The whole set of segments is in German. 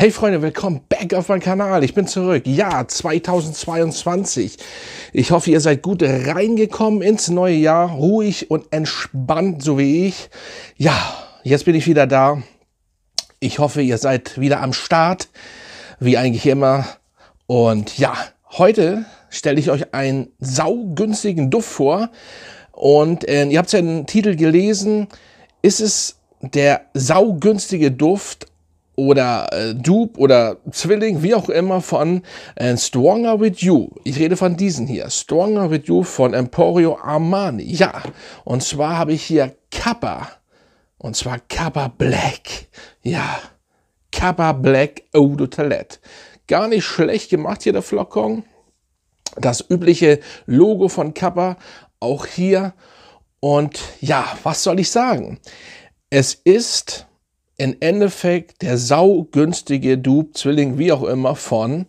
Hey Freunde, willkommen back auf meinem Kanal. Ich bin zurück. Ja, 2022. Ich hoffe, ihr seid gut reingekommen ins neue Jahr. Ruhig und entspannt, so wie ich. Ja, jetzt bin ich wieder da. Ich hoffe, ihr seid wieder am Start, wie eigentlich immer. Und ja, heute stelle ich euch einen saugünstigen Duft vor. Und ihr habt ja den Titel gelesen. Ist es der saugünstige Duft oder Dupe oder Zwilling, wie auch immer, von Stronger With You. Ich rede von diesen hier. Stronger With You von Emporio Armani. Ja, und zwar habe ich hier Kappa. Und zwar Kappa Black. Ja, Kappa Black Eau de Toilette. Gar nicht schlecht gemacht hier der Flakon. Das übliche Logo von Kappa auch hier. Und ja, was soll ich sagen? Es ist im Endeffekt der saugünstige Dupe, Zwilling, wie auch immer, von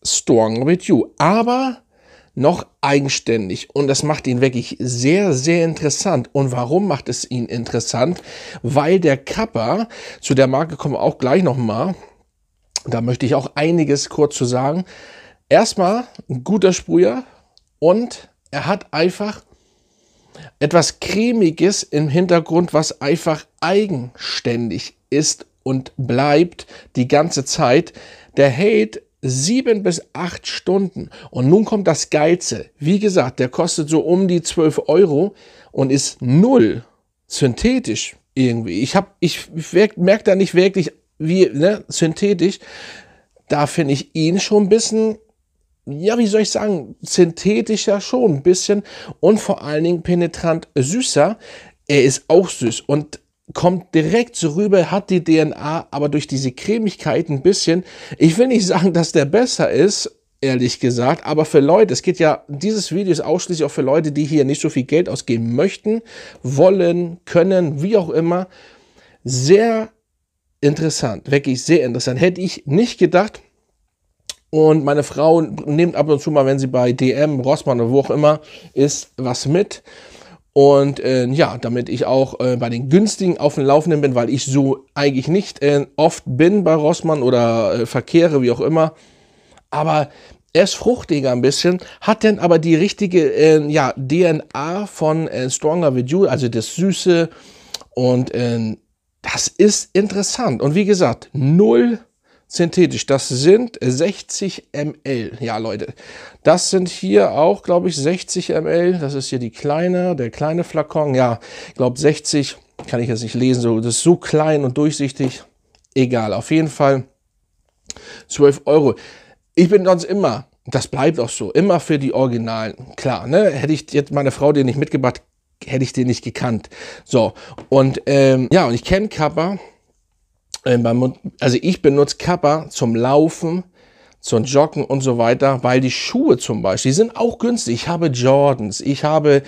Stronger With You. Aber noch eigenständig. Und das macht ihn wirklich sehr, sehr interessant. Und warum macht es ihn interessant? Weil der Kappa, zu der Marke kommen wir auch gleich nochmal, da möchte ich auch einiges kurz zu sagen. Erstmal ein guter Sprüher und er hat einfach etwas Cremiges im Hintergrund, was einfach eigenständig ist und bleibt die ganze Zeit. Der hält 7 bis 8 Stunden. Und nun kommt das Geilste. Wie gesagt, der kostet so um die 12 € und ist null synthetisch irgendwie. Ich merke da nicht wirklich, wie synthetisch. Da finde ich ihn schon ein bisschen, ja, wie soll ich sagen, synthetischer schon ein bisschen und vor allen Dingen penetrant süßer. Er ist auch süß und kommt direkt so rüber, hat die DNA, aber durch diese Cremigkeit ein bisschen. Ich will nicht sagen, dass der besser ist, ehrlich gesagt, aber für Leute, es geht ja, dieses Video ist ausschließlich auch für Leute, die hier nicht so viel Geld ausgeben möchten, wollen, können, wie auch immer. Sehr interessant, wirklich sehr interessant. Hätte ich nicht gedacht. Und meine Frau nimmt ab und zu mal, wenn sie bei DM, Rossmann oder wo auch immer ist, was mit. Und ja, damit ich auch bei den günstigen auf dem Laufenden bin, weil ich so eigentlich nicht oft bin bei Rossmann oder verkehre, wie auch immer. Aber er ist fruchtiger ein bisschen, hat dann aber die richtige ja, DNA von Stronger With You, also das Süße. Und das ist interessant. Und wie gesagt, null synthetisch, das sind 60 ml. Ja, Leute, das sind hier auch, glaube ich, 60 ml. Das ist hier der kleine Flakon. Ja, ich glaube 60, kann ich jetzt nicht lesen. So, das ist so klein und durchsichtig. Egal, auf jeden Fall 12 €. Ich bin sonst immer, das bleibt auch so, immer für die Originalen. Klar, ne? Hätte ich jetzt meine Frau den nicht mitgebracht, hätte ich den nicht gekannt. So, und ja, und ich kenne Kappa. Also ich benutze Kappa zum Laufen, zum Joggen und so weiter, weil die Schuhe zum Beispiel, die sind auch günstig. Ich habe Jordans, ich habe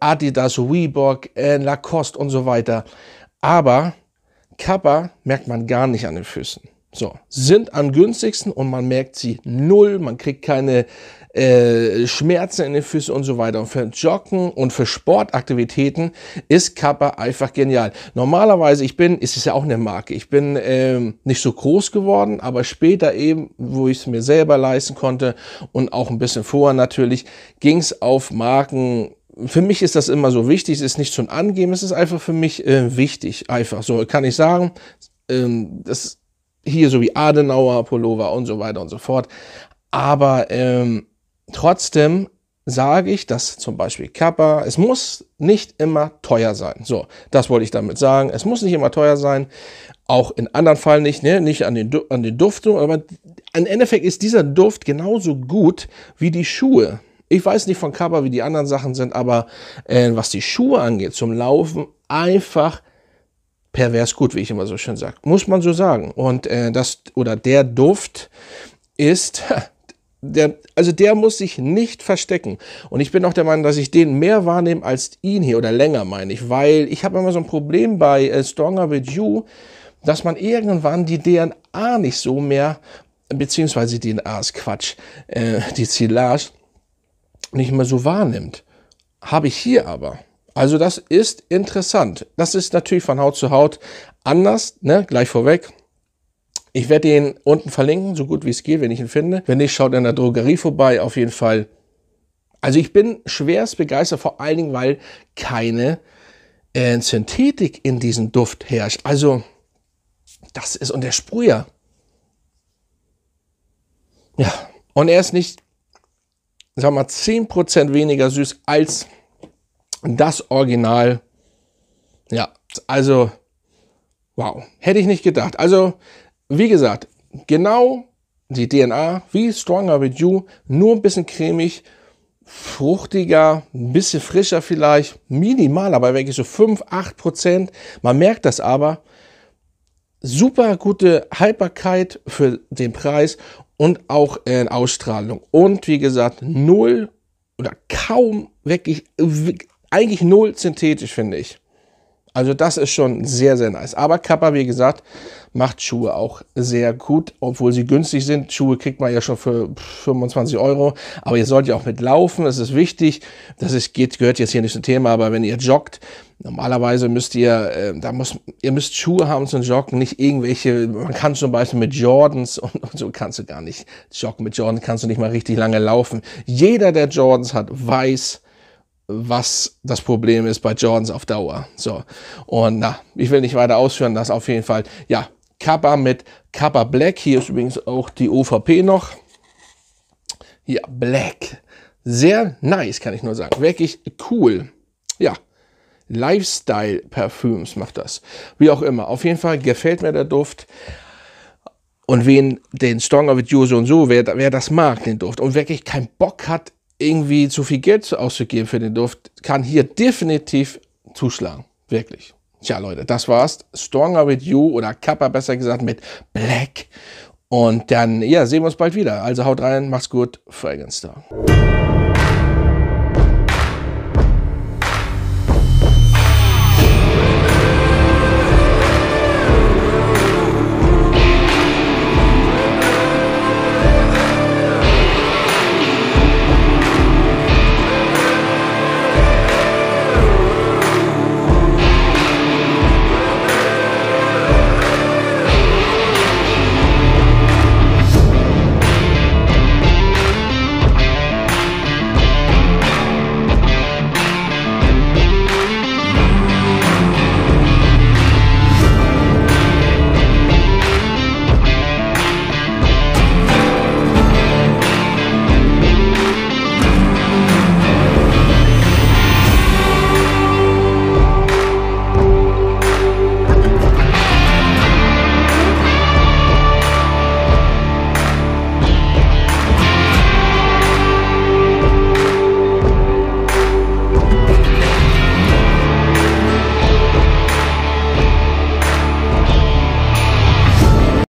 Adidas, Reebok, Lacoste und so weiter. Aber Kappa merkt man gar nicht an den Füßen. So, sind am günstigsten und man merkt sie null, man kriegt keine Schmerzen in den Füßen und so weiter. Und für Joggen und für Sportaktivitäten ist Kappa einfach genial. Normalerweise, ist es ja auch eine Marke, ich bin nicht so groß geworden, aber später eben, wo ich es mir selber leisten konnte und auch ein bisschen vorher natürlich, ging es auf Marken. Für mich ist das immer so wichtig, es ist nicht zum Angeben, es ist einfach für mich wichtig, einfach so, kann ich sagen, das hier so wie Adenauer, Pullover und so weiter und so fort, aber trotzdem sage ich, dass zum Beispiel Kappa, es muss nicht immer teuer sein. So, das wollte ich damit sagen. Es muss nicht immer teuer sein. Auch in anderen Fällen nicht, ne? Nicht an den Duft, aber im Endeffekt ist dieser Duft genauso gut wie die Schuhe. Ich weiß nicht von Kappa, wie die anderen Sachen sind, aber was die Schuhe angeht, zum Laufen, einfach pervers gut, wie ich immer so schön sage. Muss man so sagen. Und der Duft ist der muss sich nicht verstecken. Und ich bin auch der Meinung, dass ich den mehr wahrnehme als ihn hier oder länger, meine ich. Weil ich habe immer so ein Problem bei Stronger With You, dass man irgendwann die DNA nicht so mehr, beziehungsweise die DNA ist Quatsch, die Silage nicht mehr so wahrnimmt. Habe ich hier aber. Also das ist interessant. Das ist natürlich von Haut zu Haut anders, ne? Gleich vorweg. Ich werde den unten verlinken, so gut wie es geht, wenn ich ihn finde. Wenn nicht, schaut in der Drogerie vorbei. Auf jeden Fall. Also ich bin schwerst begeistert, vor allen Dingen, weil keine Synthetik in diesem Duft herrscht. Also das ist, und der Sprüher. Ja, und er ist nicht, sagen wir mal, 10% weniger süß als das Original. Ja, also, wow, hätte ich nicht gedacht. Also, wie gesagt, genau die DNA, wie Stronger With You, nur ein bisschen cremig, fruchtiger, ein bisschen frischer vielleicht, minimal, aber wirklich so 5-8%. Man merkt das aber. Super gute Haltbarkeit für den Preis und auch in Ausstrahlung. Und wie gesagt, null oder kaum wirklich, eigentlich null synthetisch, finde ich. Also das ist schon sehr, sehr nice. Aber Kappa, wie gesagt, macht Schuhe auch sehr gut, obwohl sie günstig sind. Schuhe kriegt man ja schon für 25 €. Aber ihr sollt ja auch mitlaufen, das ist wichtig. Gehört jetzt hier nicht zum Thema, aber wenn ihr joggt, normalerweise müsst ihr, ihr müsst Schuhe haben zum Joggen, nicht irgendwelche, man kann zum Beispiel mit Jordans und so kannst du gar nicht joggen. Mit Jordans kannst du nicht mal richtig lange laufen. Jeder, der Jordans hat, weiß, was das Problem ist bei Jordans auf Dauer. So, und ich will nicht weiter ausführen, das auf jeden Fall, ja, Kappa mit Kappa Black, hier ist übrigens auch die OVP noch, ja, Black, sehr nice, kann ich nur sagen, wirklich cool, ja, Lifestyle-Parfüms macht das, wie auch immer, auf jeden Fall gefällt mir der Duft. Und wen den Stronger With You so und so, wer das mag, den Duft, und wirklich keinen Bock hat, irgendwie zu viel Geld auszugeben für den Duft, kann hier definitiv zuschlagen. Wirklich. Tja, Leute, das war's. Stronger With You oder Kappa besser gesagt mit Black. Und dann, ja, sehen wir uns bald wieder. Also haut rein, macht's gut. Fragrance Star.